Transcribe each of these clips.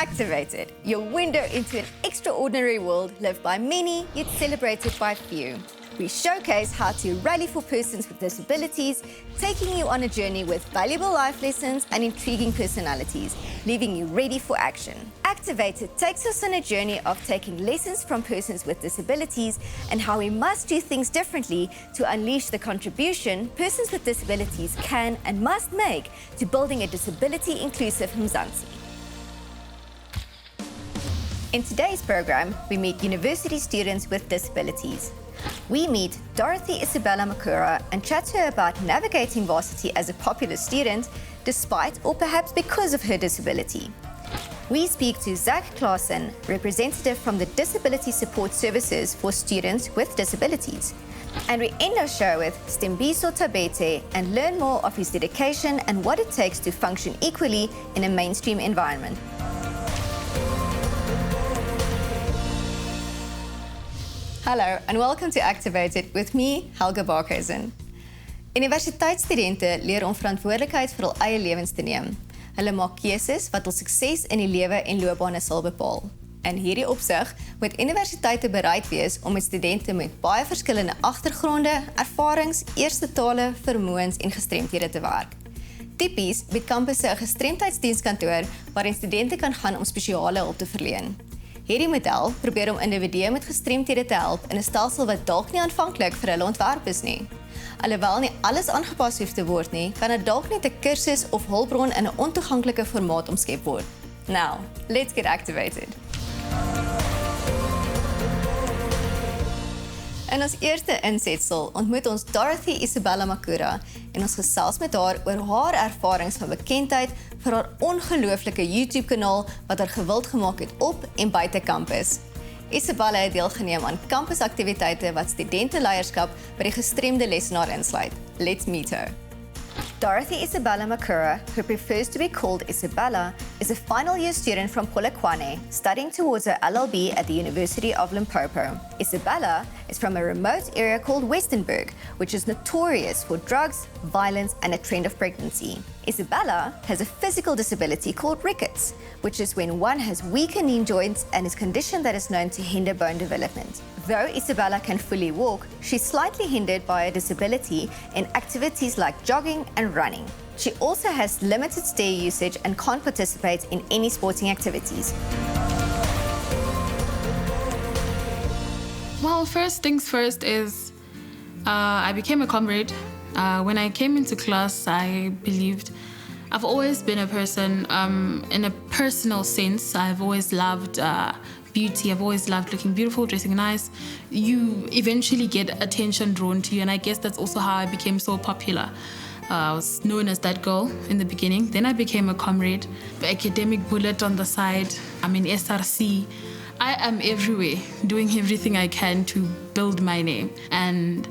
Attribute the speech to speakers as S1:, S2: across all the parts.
S1: Activated, your window into an extraordinary world lived by many, yet celebrated by few. We showcase how to rally for persons with disabilities, taking you on a journey with valuable life lessons and intriguing personalities, leaving you ready for action. Activated takes us on a journey of taking lessons from persons with disabilities and how we must do things differently to unleash the contribution persons with disabilities can and must make to building a disability-inclusive Mzansi. In today's program, we meet university students with disabilities. We meet Dorothy Isabella Makura and chat to her about navigating varsity as a popular student, despite or perhaps because of her disability. We speak to Zak Claassen, representative from the Disability Support Services for Students with Disabilities. And we end our show with Sthembiso Thabethe and learn more of his dedication and what it takes to function equally in a mainstream environment. Hello and welcome to Activated with me, Helga Barkhuizen. Universiteitsstudente leer om verantwoordelikheid vir hul eie lewens te neem. Hulle maak keuses wat hul sukses in die lewe en loopbane sal bepaal. In hierdie opsig moet universiteite bereid wees om met studente met baie verskillende agtergronde, ervarings, eerste tale, vermoëns en gestremdhede te werk. Tipies bied kampusse 'n gestremdheidsdienskantoor waarin studente kan gaan om spesiale hulp te verleen. Hierdie model probeer om individue met gestremdhede te help in 'n stelsel wat dalk nie aanvanklik vir hulle ontwerp is nie. Alhoewel nie alles aangepas hoef te word nie, kan dit dalk net 'n kursus of hulpbron in 'n ontoeganklike formaat omskep word. Now, let's get activated. In ons eerste insetsel ontmoet ons Dorothy Isabella Makura en ons gesels met haar oor haar ervarings van bekendheid vir haar ongelooflike YouTube-kanaal wat haar gewild gemaak het op en buite kampus. Isabella het deelgeneem aan kampusaktiwiteite wat studenteleierskap by die gestremde lesenaar insluit. Let's meet her. Dorothy Isabella Makura, who prefers to be called Isabella, is a final year student from Polokwane, studying towards her LLB at the University of Limpopo. Isabella is from a remote area called Westernburg, which is notorious for drugs, violence, and a trend of pregnancy. Isabella has a physical disability called rickets, which is when one has weakening joints and is a condition that is known to hinder bone development. Though Isabella can fully walk, she's slightly hindered by a disability in activities like jogging and running. She also has limited stair usage and can't participate in any sporting activities.
S2: Well, first things first is I became a comrade. When I came into class, I believed I've always been a person, in a personal sense, I've always loved beauty. I've always loved looking beautiful, dressing nice. You eventually get attention drawn to you, and I guess that's also how I became so popular. I was known as that girl in the beginning. Then I became a comrade, the academic bullet on the side. I'm in SRC. I am everywhere, doing everything I can to build my name. And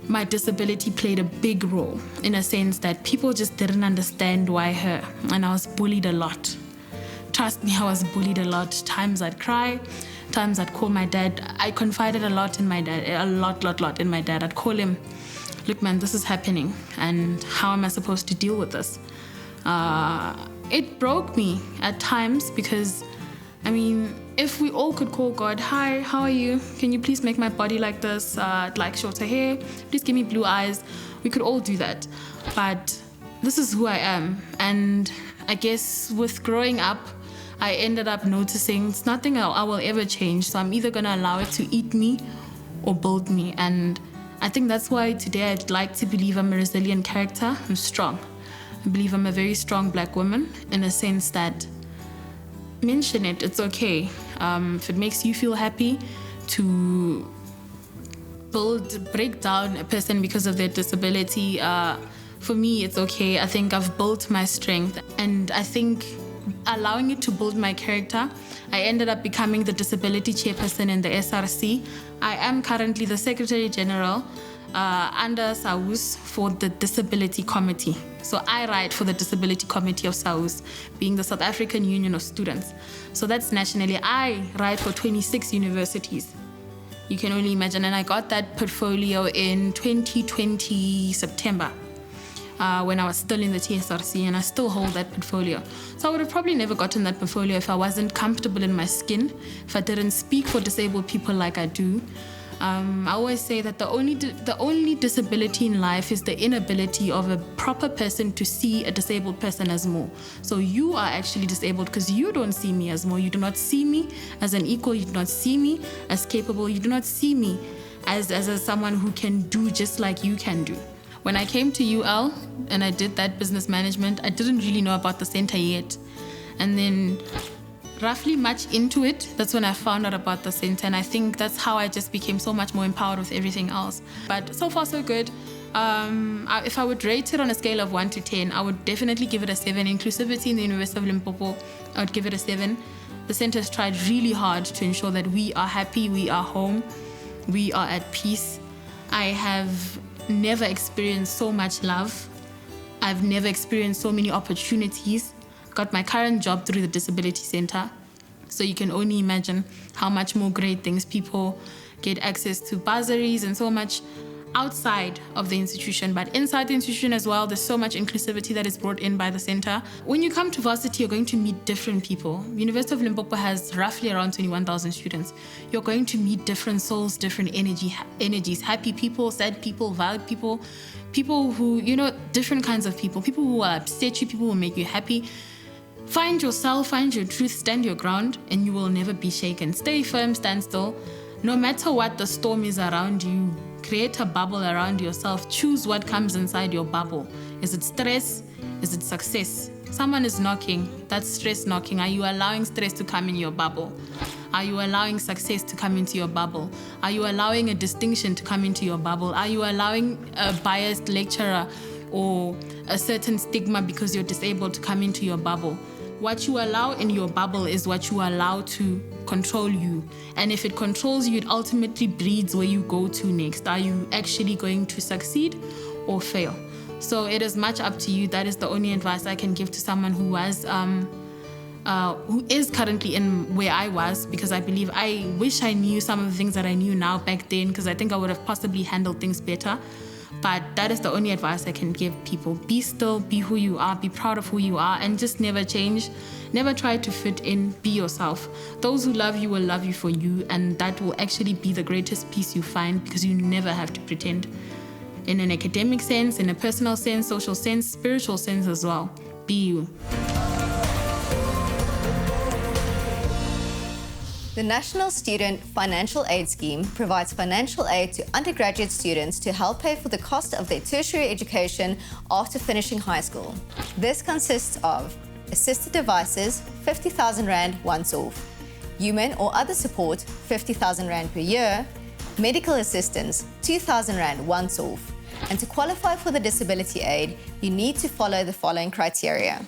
S2: my disability played a big role in a sense that people just didn't understand why her. And I was bullied a lot. Trust me, I was bullied a lot. Times I'd cry, times I'd call my dad. I confided a lot in my dad, a lot in my dad. I'd call him, look man, this is happening and how am I supposed to deal with this? It broke me at times because, I mean, if we all could call God, hi, how are you? Can you please make my body like this? I'd like shorter hair, please give me blue eyes. We could all do that. But this is who I am. And I guess with growing up, I ended up noticing it's nothing I will ever change. So I'm either going to allow it to eat me or build me. And I think that's why today I'd like to believe I'm a resilient character. I'm strong. I believe I'm a very strong black woman in a sense that mention it, it's okay. If it makes you feel happy to break down a person because of their disability, for me, it's okay. I think I've built my strength, and I think allowing it to build my character, I ended up becoming the disability chairperson in the SRC. I am currently the Secretary General under SAUS for the Disability Committee. So I write for the Disability Committee of SAUS, being the South African Union of Students. So that's nationally. I write for 26 universities. You can only imagine. And I got that portfolio in 2020 September, when I was still in the TSRC, and I still hold that portfolio. So I would have probably never gotten that portfolio if I wasn't comfortable in my skin, if I didn't speak for disabled people like I do. I always say that the only disability in life is the inability of a proper person to see a disabled person as more. So you are actually disabled because you don't see me as more. You do not see me as an equal. You do not see me as capable. You do not see me as someone who can do just like you can do. When I came to UL and I did that business management, I didn't really know about the center yet. And then roughly much into it, that's when I found out about the center, and I think that's how I just became so much more empowered with everything else. But so far so good. If I would rate it on a scale of 1 to 10, I would definitely give it a 7. Inclusivity in the University of Limpopo, I would give it a 7. The center has tried really hard to ensure that we are happy, we are home, we are at peace. I have never experienced so much love. I've never experienced so many opportunities. Got my current job through the Disability Center. So you can only imagine how much more great things people get access to, bursaries and so much outside of the institution. But inside the institution as well, there's so much inclusivity that is brought in by the center. When you come to varsity, you're going to meet different people. University of Limpopo has roughly around 21,000 students. You're going to meet different souls, different energies, happy people, sad people, violent people, people who, different kinds of people who will upset you, people who will make you happy. Find yourself, find your truth, stand your ground, and you will never be shaken. Stay firm, stand still. No matter what the storm is around you, create a bubble around yourself. Choose what comes inside your bubble. Is it stress? Is it success? Someone is knocking. That's stress knocking. Are you allowing stress to come in your bubble? Are you allowing success to come into your bubble? Are you allowing a distinction to come into your bubble? Are you allowing a biased lecturer or a certain stigma because you're disabled to come into your bubble? What you allow in your bubble is what you allow to control you. And if it controls you, it ultimately breeds where you go to next. Are you actually going to succeed or fail? So it is much up to you. That is the only advice I can give to someone who is currently in where I was, because I wish I knew some of the things that I knew now back then, because I think I would have possibly handled things better. But that is the only advice I can give people. Be still, be who you are, be proud of who you are, and just never change. Never try to fit in, be yourself. Those who love you will love you for you, and that will actually be the greatest peace you find, because you never have to pretend. In an academic sense, in a personal sense, social sense, spiritual sense as well. Be you.
S1: The National Student Financial Aid Scheme provides financial aid to undergraduate students to help pay for the cost of their tertiary education after finishing high school. This consists of assisted devices, 50,000 Rand once off, human or other support, 50,000 Rand per year, medical assistance, 2,000 Rand once off. And to qualify for the disability aid, you need to follow the following criteria.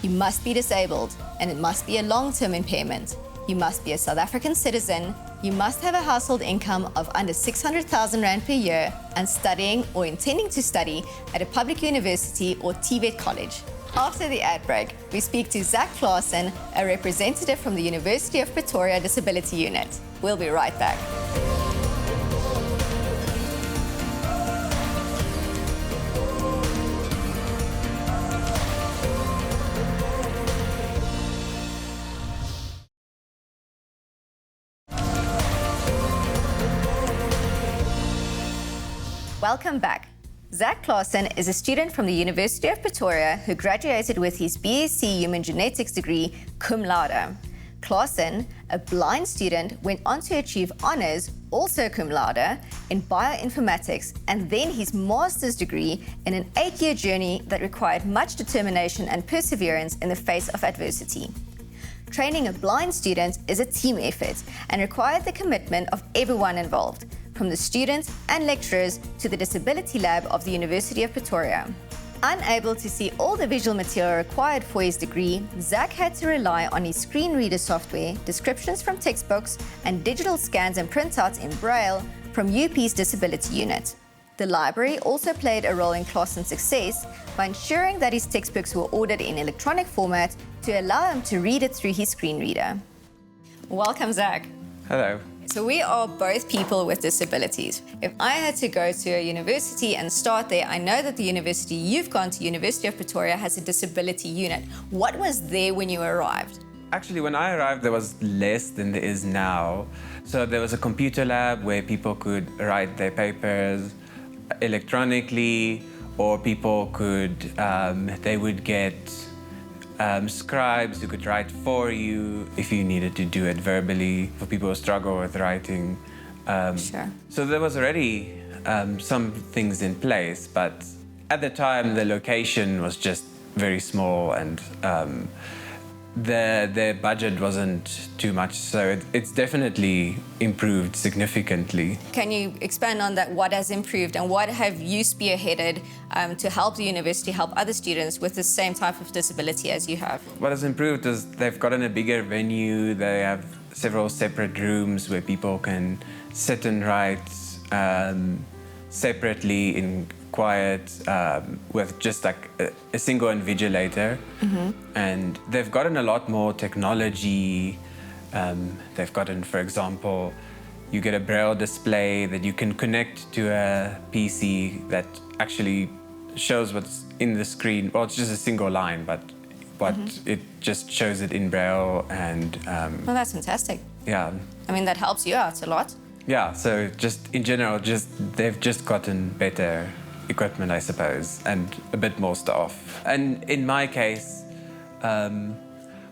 S1: You must be disabled, and it must be a long-term impairment. You must be a South African citizen, you must have a household income of under 600,000 Rand per year, and studying or intending to study at a public university or Thabethe college. After the ad break, we speak to Zak Claassen, a representative from the University of Pretoria Disability Unit. We'll be right back. Welcome back. Zak Claassen is a student from the University of Pretoria who graduated with his BSc Human Genetics degree cum laude. Claassen, a blind student, went on to achieve honours, also cum laude, in bioinformatics, and then his master's degree in an 8-year journey that required much determination and perseverance in the face of adversity. Training a blind student is a team effort and required the commitment of everyone involved, from the students and lecturers to the Disability Lab of the University of Pretoria. Unable to see all the visual material required for his degree, Zak had to rely on his screen reader software, descriptions from textbooks, and digital scans and printouts in Braille from UP's Disability Unit. The library also played a role in Claassen's success by ensuring that his textbooks were ordered in electronic format to allow him to read it through his screen reader. Welcome, Zak.
S3: Hello.
S1: So we are both people with disabilities. If I had to go to a university and start there, I know that the university you've gone to, University of Pretoria, has a disability unit. What was there when you arrived?
S3: Actually, when I arrived, there was less than there is now. So there was a computer lab where people could write their papers electronically, or people could, they would get scribes who could write for you if you needed to do it verbally, for people who struggle with writing.
S1: Sure.
S3: So there was already some things in place, but at the time the location was just very small, and the budget wasn't too much, so it's definitely improved significantly.
S1: Can you expand on that? What has improved and what have you spearheaded to help the university help other students with the same type of disability as you have?
S3: What has improved is they've gotten a bigger venue. They have several separate rooms where people can sit and write separately in quiet with just like a single invigilator. And they've gotten a lot more technology. They've gotten, for example, you get a braille display that you can connect to a PC that actually shows what's in the screen. Well, it's just a single line, but it just shows it in braille. And
S1: Well, that's fantastic.
S3: yeah.
S1: I mean, that helps you out a lot.
S3: Yeah, so just in general, they've just gotten better equipment, I suppose, and a bit more staff. And in my case, well,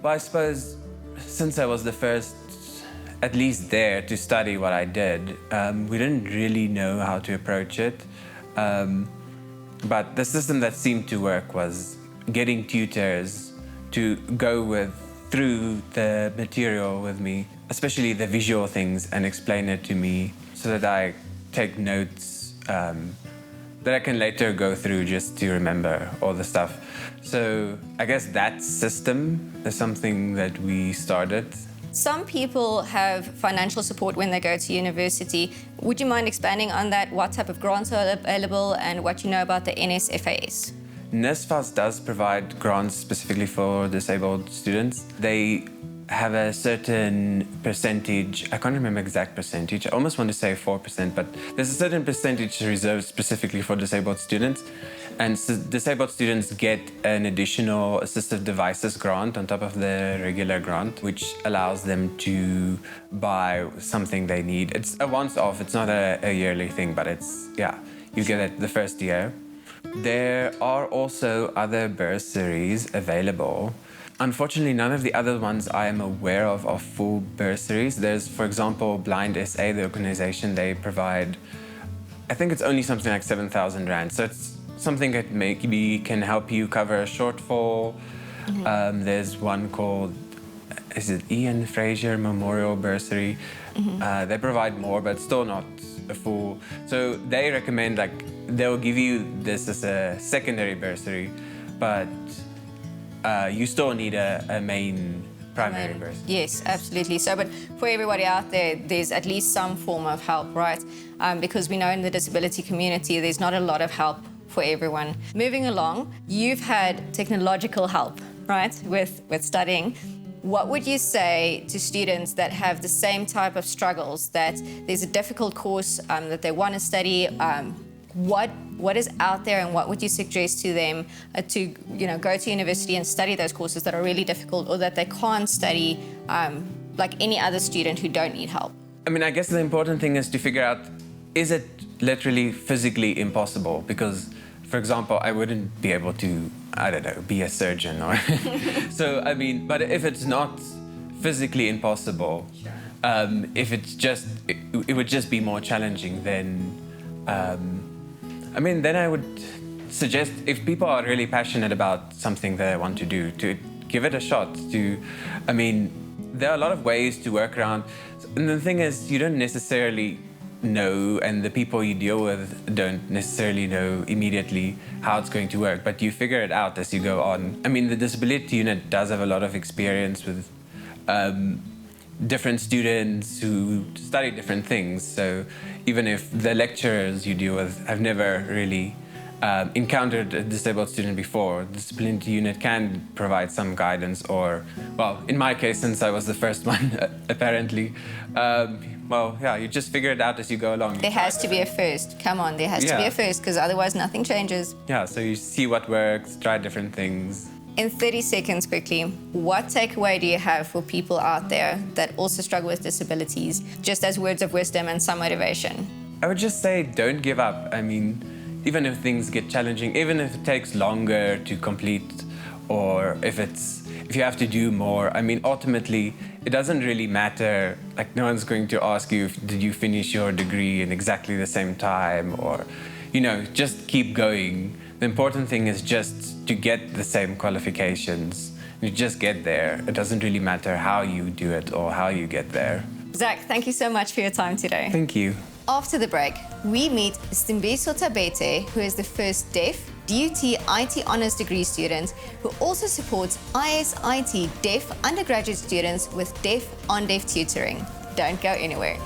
S3: I suppose since I was the first, at least there, to study what I did, we didn't really know how to approach it. But the system that seemed to work was getting tutors to go through the material with me, especially the visual things, and explain it to me so that I take notes that I can later go through just to remember all the stuff. So I guess that system is something that we started.
S1: Some people have financial support when they go to university. Would you mind expanding on that? What type of grants are available and what you know about the NSFAS?
S3: NSFAS does provide grants specifically for disabled students. They have a certain percentage, I can't remember exact percentage, I almost want to say 4%, but there's a certain percentage reserved specifically for disabled students. And so disabled students get an additional assistive devices grant on top of the regular grant, which allows them to buy something they need. It's a once-off, it's not a yearly thing, but you get it the first year. There are also other bursaries available. Unfortunately, none of the other ones I am aware of are full bursaries. There's, for example, Blind SA, the organization, they provide, I think it's only something like 7,000 Rand. So it's something that maybe can help you cover a shortfall. There's one called, is it Ian Fraser Memorial Bursary? They provide more, but still not a full. So they recommend, they'll give you this as a secondary bursary, but you still need a main primary bursary.
S1: Yes, absolutely. So, but for everybody out there, there's at least some form of help, right? Because we know in the disability community, there's not a lot of help for everyone. Moving along, you've had technological help, right, with studying. What would you say to students that have the same type of struggles, that there's a difficult course that they want to study? What is out there, and what would you suggest to them to go to university and study those courses that are really difficult, or that they can't study like any other student who don't need help?
S3: I mean, I guess the important thing is to figure out, is it literally physically impossible? Because, for example, I wouldn't be able to, I don't know, be a surgeon or so, I mean, but if it's not physically impossible, if it's just, it would just be more challenging, then then I would suggest, if people are really passionate about something that they want to do, to give it a shot. There are a lot of ways to work around. And the thing is, you don't necessarily know, and the people you deal with don't necessarily know immediately how it's going to work, but you figure it out as you go on. The disability unit does have a lot of experience with different students who study different things. So even if the lecturers you deal with have never really encountered a disabled student before, the disciplinary unit can provide some guidance, or, well, in my case, since I was the first one, apparently, well, yeah, you just figure it out as you go along.
S1: There has to be a first. Come on, there has to be
S3: Yeah.
S1: a first, because otherwise nothing changes.
S3: Yeah, so you see what works, try different things.
S1: In 30 seconds, quickly, what takeaway do you have for people out there that also struggle with disabilities, just as words of wisdom and some motivation?
S3: I would just say don't give up. I mean, even if things get challenging, even if it takes longer to complete, or if you have to do more, I mean, ultimately, it doesn't really matter. Like, no one's going to ask you, did you finish your degree in exactly the same time? Or, just keep going. The important thing is just to get the same qualifications. You just get there. It doesn't really matter how you do it or how you get there.
S1: Zak, thank you so much for your time today.
S3: Thank you.
S1: After the break, we meet Sthembiso Thabethe, who is the first deaf DUT IT Honours degree student who also supports ISIT deaf undergraduate students with deaf on deaf tutoring. Don't go anywhere.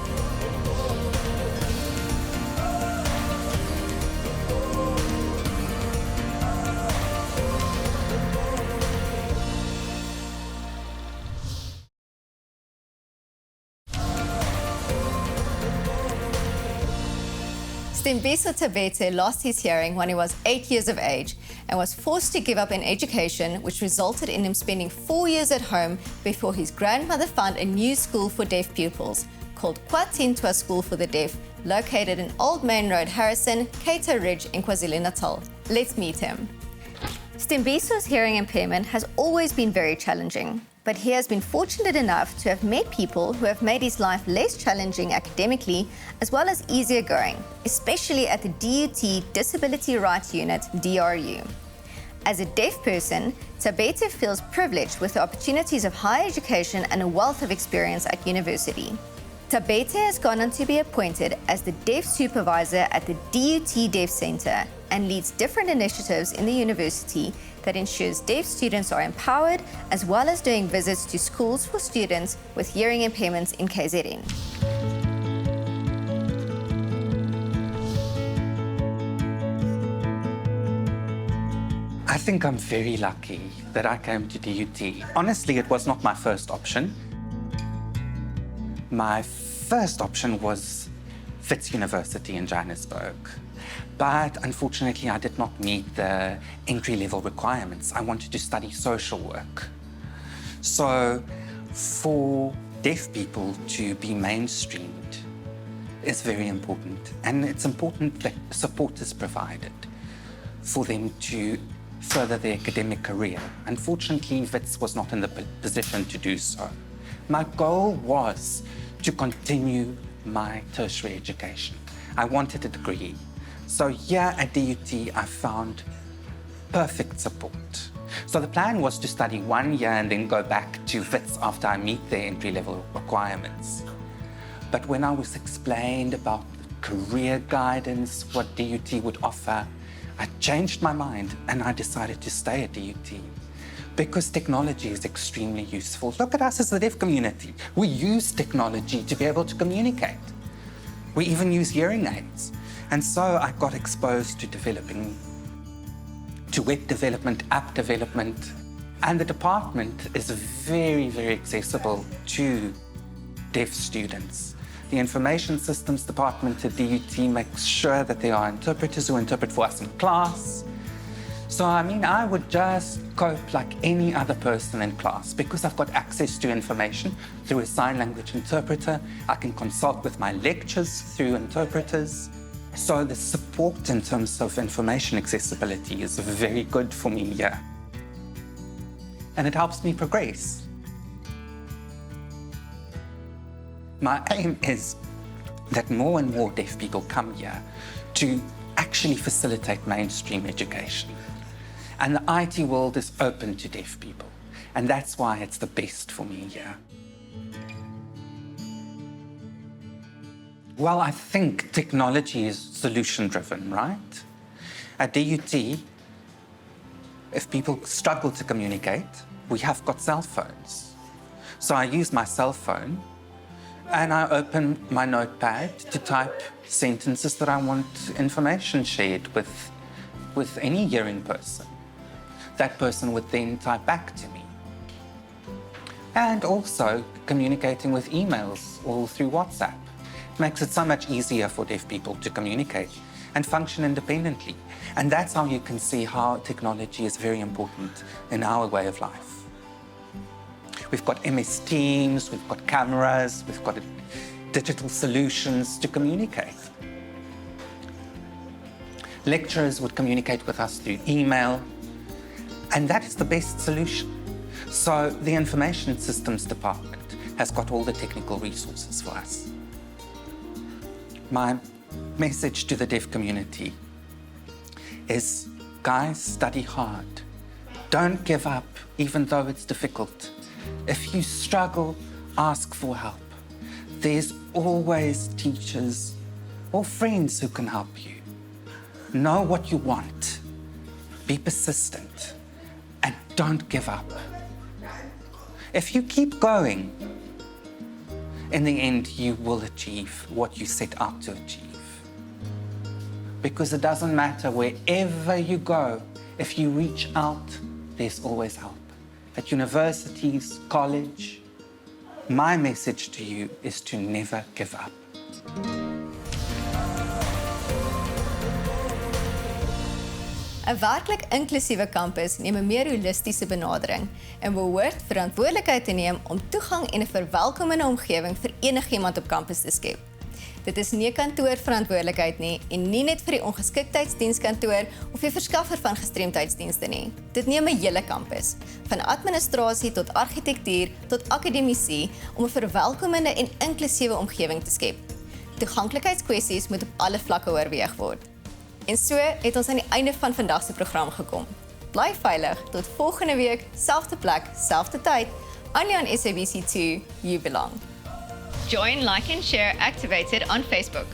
S1: Sthembiso Thabethe lost his hearing when he was 8 years of age and was forced to give up in education, which resulted in him spending 4 years at home before his grandmother found a new school for deaf pupils called KwaThintwa School for the Deaf, located in Old Main Road, Harrison, Cato Ridge in KwaZulu-Natal. Let's meet him. Sthembiso's hearing impairment has always been very challenging, but he has been fortunate enough to have met people who have made his life less challenging academically as well as easier going, especially at the DUT Disability Rights Unit, DRU. As a deaf person, Thabethe feels privileged with the opportunities of higher education and a wealth of experience at university. Thabethe has gone on to be appointed as the Deaf Supervisor at the DUT Deaf Centre and leads different initiatives in the university that ensures deaf students are empowered, as well as doing visits to schools for students with hearing impairments in KZN.
S4: I think I'm very lucky that I came to DUT. Honestly, it was not my first option. My first option was Wits University in Johannesburg. But unfortunately, I did not meet the entry-level requirements. I wanted to study social work. So for deaf people to be mainstreamed is very important. And it's important that support is provided for them to further their academic career. Unfortunately, Wits was not in the position to do so. My goal was to continue my tertiary education. I wanted a degree. So here at DUT, I found perfect support. So the plan was to study 1 year and then go back to Wits after I meet their entry-level requirements. But when I was explained about career guidance, what DUT would offer, I changed my mind and I decided to stay at DUT because technology is extremely useful. Look at us as the deaf community. We use technology to be able to communicate. We even use hearing aids. And so I got exposed to web development, app development, and the department is very, very accessible to deaf students. The Information Systems Department at DUT makes sure that there are interpreters who interpret for us in class. So, I would just cope like any other person in class because I've got access to information through a sign language interpreter. I can consult with my lectures through interpreters. So the support in terms of information accessibility is very good for me here. And it helps me progress. My aim is that more and more deaf people come here to actually facilitate mainstream education. And the IT world is open to deaf people. And that's why it's the best for me here. Well, I think technology is solution-driven, right? At DUT, if people struggle to communicate, we have got cell phones. So I use my cell phone and I open my notepad to type sentences that I want information shared with any hearing person. That person would then type back to me. And also communicating with emails or through WhatsApp. Makes it so much easier for deaf people to communicate and function independently. And that's how you can see how technology is very important in our way of life. We've got MS Teams, we've got cameras, we've got digital solutions to communicate. Lecturers would communicate with us through email, and that is the best solution. So the Information Systems Department has got all the technical resources for us. My message to the deaf community is, guys, study hard. Don't give up, even though it's difficult. If you struggle, ask for help. There's always teachers or friends who can help you. Know what you want. Be persistent and don't give up. If you keep going, in the end, you will achieve what you set out to achieve. Because it doesn't matter wherever you go, if you reach out, there's always help. At universities, college, my message to you is to never give up.
S1: 'n Werklik inklusiewe kampus neem 'n meer holistiese benadering en behoort verantwoordelikheid te neem om toegang en 'n verwelkomende omgewing vir enigiemand op kampus te skep. Dit is nie 'n kantoorverantwoordelikheid nie en nie net vir die ongeskiktheidsdienskantoor of die verskaffer van gestremdheidsdienste nie. Dit neem 'n hele kampus, van administrasie tot argitektuur tot akademisie, om 'n verwelkomende en inklusiewe omgewing te skep. Toeganklikheidskwessies moet op alle vlakke oorweeg word. En so het ons aan die einde van vandag se program gekom. Bly veilig tot volgende week, selfde plek, selfde tyd, only on SABC2, you belong. Join, like and share Activated on Facebook.